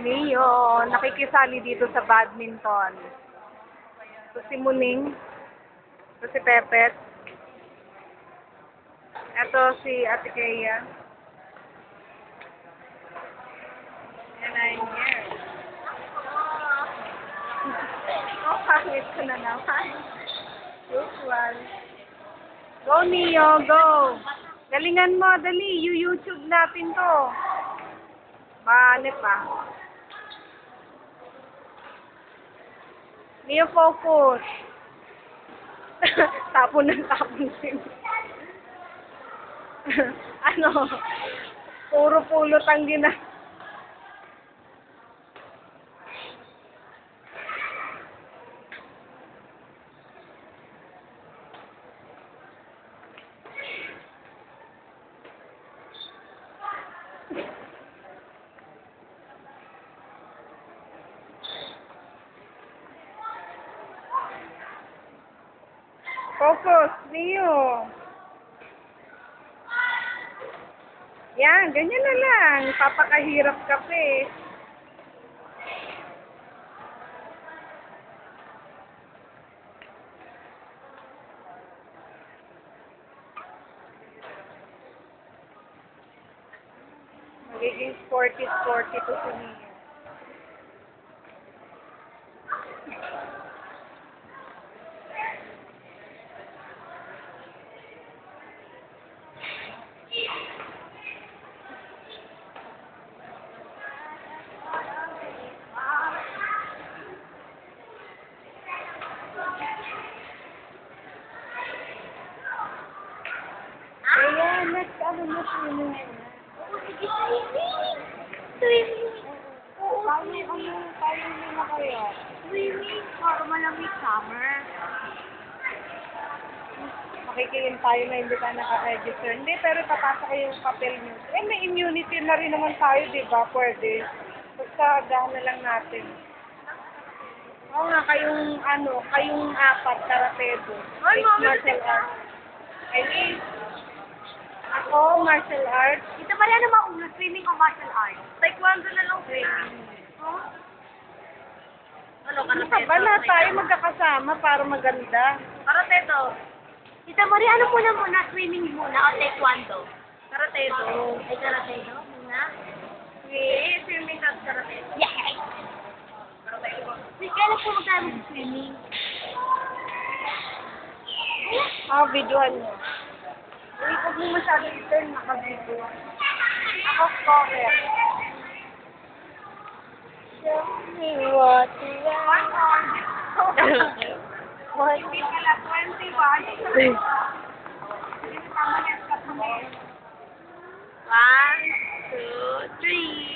Neo, nakikisali dito sa badminton. Ito si Muning. Ito si Pepet. Ito si Ate Kea. And I'm here. Oh, pangit ko na naman. Usual. Go, Neo, go! Galingan mo, dali. YouTube natin to. Banit pa. Neo, focus. Tapon ng tapon din. Ano? Puro pulot ang ginagawa. Focus, Neo. Yan, ganyan na lang. Papakahirap ka pa eh. Magiging sporty to si Neo. Ayan, next ano na swimming. Oo, sige, swimming. Swimming. Oo, Paano na kayo? swimming. Para malamig summer. Makikiin tayo na hindi ka naka-register. Hindi, pero papasok ko yung papel nyo. Eh, may immunity na rin naman tayo, di ba? Pwede. Basta agahan na lang natin. Oo nga, kayong apat, karatedo. Ay, mami, Martial arts. Ay, ako, martial arts. Ito pala na mauna, swimming o martial arts? Taekwondo na lang swimming. Huh? Ano, Ano ka ba na tayo magkakasama para maganda? Karatedo. Tita Marie, ano muna? Swimming muna o taekwondo? Karatedo. Ay, karatedo muna? Okay, swimming at karatedo. Yes! Kailan po magkano sa swimming? Videoan mo. Uy, huwag mo masyado i-turn, naka-video. Ako, scorer. Show me what you One more. Hindi pala 21. Hindi tama yan. 1, 2, 3.